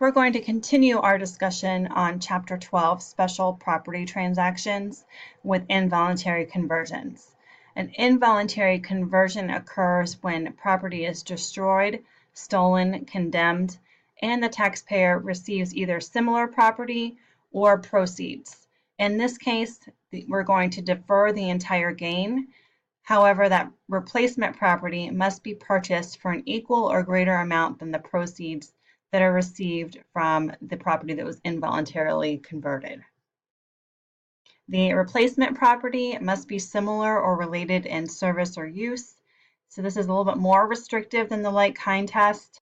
We're going to continue our discussion on Chapter 12, Special Property Transactions with Involuntary Conversions. An involuntary conversion occurs when property is destroyed, stolen, condemned, and the taxpayer receives either similar property or proceeds. In this case, we're going to defer the entire gain. However, that replacement property must be purchased for an equal or greater amount than the proceeds that are received from the property that was involuntarily converted. The replacement property must be similar or related in service or use. So this is a little bit more restrictive than the like-kind test.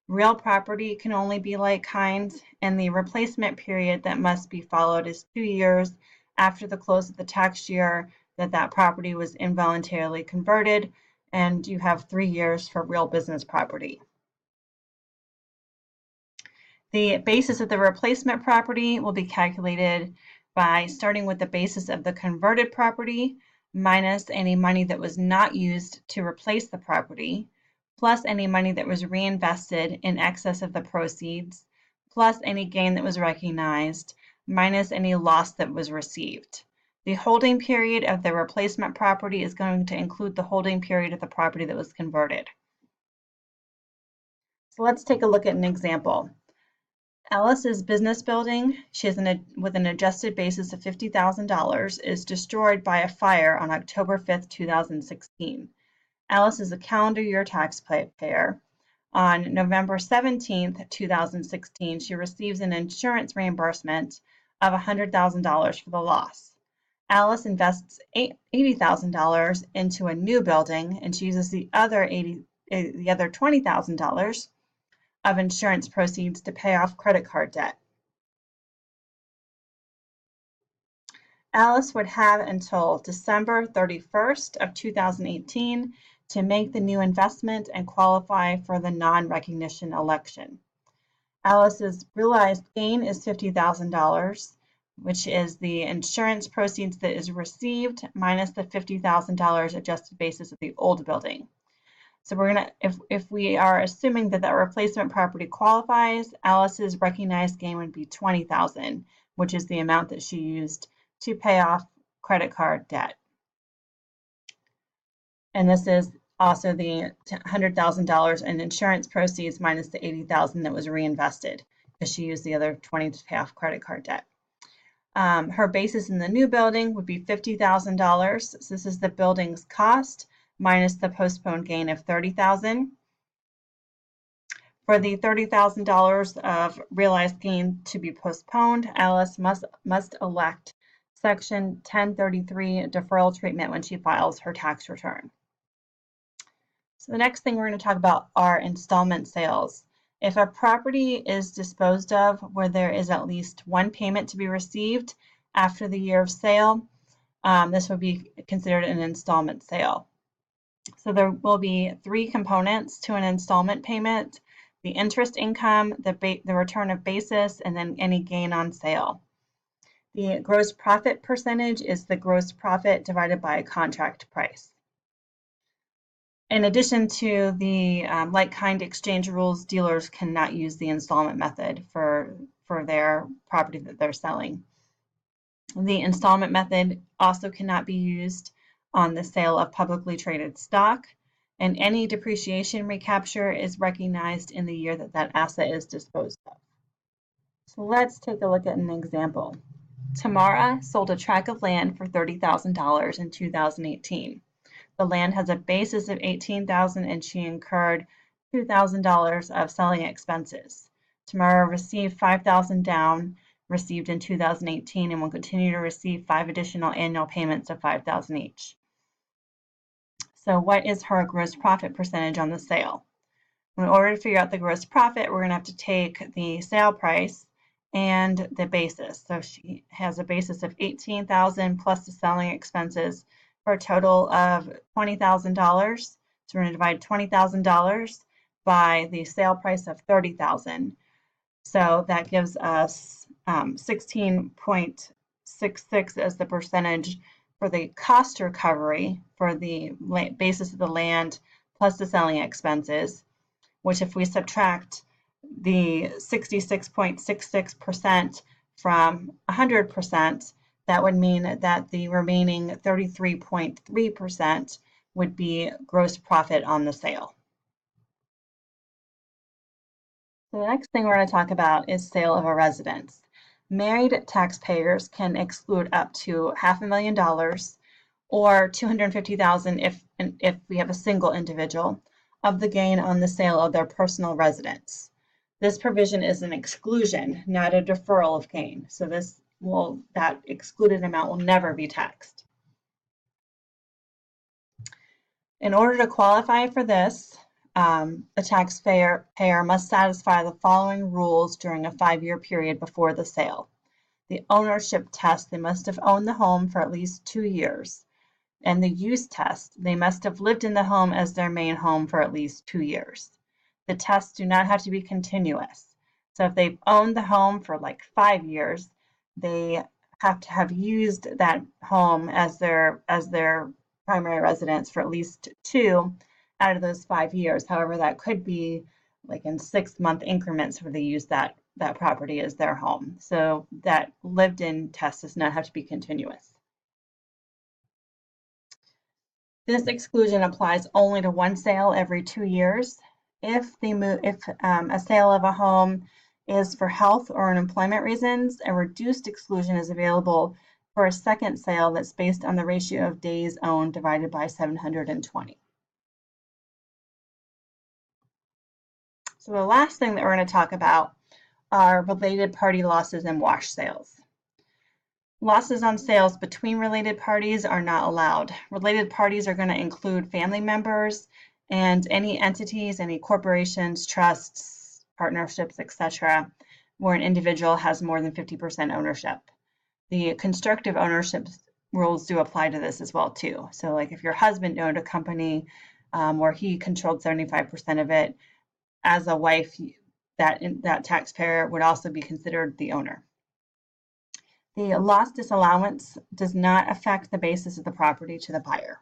Real property can only be like-kind, and the replacement period that must be followed is 2 years after the close of the tax year that property was involuntarily converted, and you have 3 years for real business property. The basis of the replacement property will be calculated by starting with the basis of the converted property minus any money that was not used to replace the property, plus any money that was reinvested in excess of the proceeds, plus any gain that was recognized, minus any loss that was received. The holding period of the replacement property is going to include the holding period of the property that was converted. So let's take a look at an example. Alice's business building, with an adjusted basis of $50,000, is destroyed by a fire on October 5th, 2016. Alice is a calendar year taxpayer. On November 17th, 2016, she receives an insurance reimbursement of $100,000 for the loss. Alice invests $80,000 into a new building, and she uses the other $20,000 of insurance proceeds to pay off credit card debt. Alice would have until December 31st of 2018 to make the new investment and qualify for the non-recognition election. Alice's realized gain is $50,000, which is the insurance proceeds that is received minus the $50,000 adjusted basis of the old building. So we're going to, if we are assuming that replacement property qualifies, Alice's recognized gain would be $20,000, which is the amount that she used to pay off credit card debt. And this is also the $100,000 in insurance proceeds minus the $80,000 that was reinvested, because she used the other $20,000 to pay off credit card debt. Her basis in the new building would be $50,000. So this is the building's cost minus the postponed gain of $30,000. For the $30,000 of realized gain to be postponed, Alice must elect Section 1033 deferral treatment when she files her tax return. So the next thing we're going to talk about are installment sales. If a property is disposed of where there is at least one payment to be received after the year of sale, this would be considered an installment sale. So there will be 3 components to an installment payment: the interest income, the return of basis, and then any gain on sale. The gross profit percentage is the gross profit divided by a contract price. In addition to the like-kind exchange rules, dealers cannot use the installment method for their property that they're selling. The installment method also cannot be used on the sale of publicly traded stock, and any depreciation recapture is recognized in the year that asset is disposed of. So let's take a look at an example. Tamara sold a tract of land for $30,000 in 2018. The land has a basis of $18,000 and she incurred $2,000 of selling expenses. Tamara received $5,000 down received in 2018 and will continue to receive 5 additional annual payments of $5,000 each. So what is her gross profit percentage on the sale? In order to figure out the gross profit, we're going to have to take the sale price and the basis. So she has a basis of $18,000 plus the selling expenses for a total of $20,000. So we're going to divide $20,000 by the sale price of $30,000. So that gives us 16.66 as the percentage for the cost recovery for the basis of the land plus the selling expenses, which if we subtract the 66.66% from 100%, that would mean that the remaining 33.3% would be gross profit on the sale. So the next thing we're going to talk about is sale of a residence. Married taxpayers can exclude up to $500,000 or $250,000 if we have a single individual of the gain on the sale of their personal residence. This provision is an exclusion, not a deferral of gain. So that excluded amount will never be taxed. In order to qualify for this, the taxpayer must satisfy the following rules during a 5-year period before the sale. The ownership test, they must have owned the home for at least 2 years. And the use test, they must have lived in the home as their main home for at least 2 years. The tests do not have to be continuous. So if they've owned the home for like 5 years, they have to have used that home as their primary residence for at least 2 out of those 5 years. However, that could be like in 6-month increments where they use that property as their home. So that lived-in test does not have to be continuous. This exclusion applies only to one sale every 2 years. If a sale of a home is for health or employment reasons, a reduced exclusion is available for a second sale that's based on the ratio of days owned divided by 720. So the last thing that we're going to talk about are related party losses and wash sales. Losses on sales between related parties are not allowed. Related parties are going to include family members and any entities, any corporations, trusts, partnerships, etc., where an individual has more than 50% ownership. The constructive ownership rules do apply to this as well too. So like if your husband owned a company where he controlled 75% of it, as a wife, that taxpayer would also be considered the owner. The loss disallowance does not affect the basis of the property to the buyer.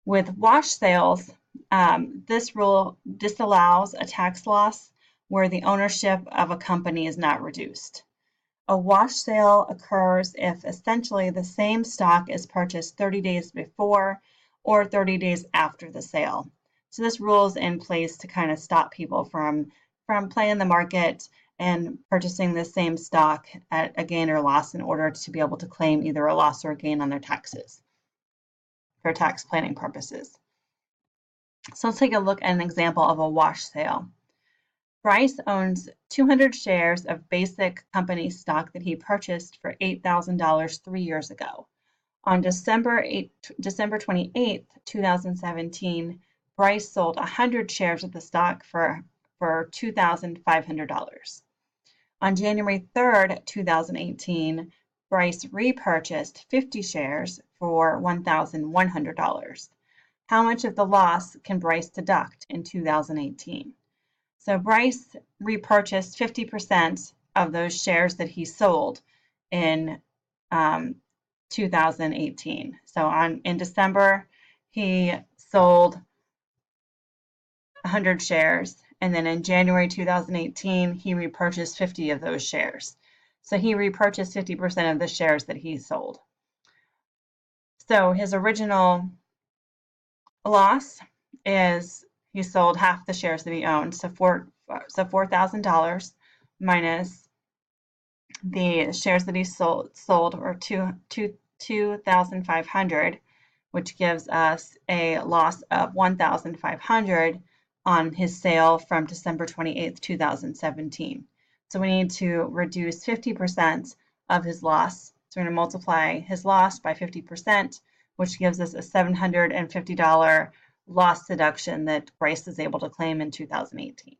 With wash sales, this rule disallows a tax loss where the ownership of a company is not reduced. A wash sale occurs if essentially the same stock is purchased 30 days before or 30 days after the sale. So this rule is in place to kind of stop people from playing the market and purchasing the same stock at a gain or loss in order to be able to claim either a loss or a gain on their taxes for tax planning purposes. So let's take a look at an example of a wash sale. Bryce owns 200 shares of basic company stock that he purchased for $8,000 3 years ago. On December 28th, 2017, Bryce sold 100 shares of the stock for $2,500. On January 3rd, 2018, Bryce repurchased 50 shares for $1,100. How much of the loss can Bryce deduct in 2018? So Bryce repurchased 50% of those shares that he sold in 2018. So in December, he sold 100 shares, and then in January 2018, he repurchased 50 of those shares. So he repurchased 50% of the shares that he sold. So his original loss is he sold half the shares that he owned, so $4,000 minus the shares that he sold were 2,500, which gives us a loss of 1,500 on his sale from December 28th, 2017. So we need to reduce 50% of his loss. So we're going to multiply his loss by 50%, which gives us a $750 loss deduction that Bryce is able to claim in 2018.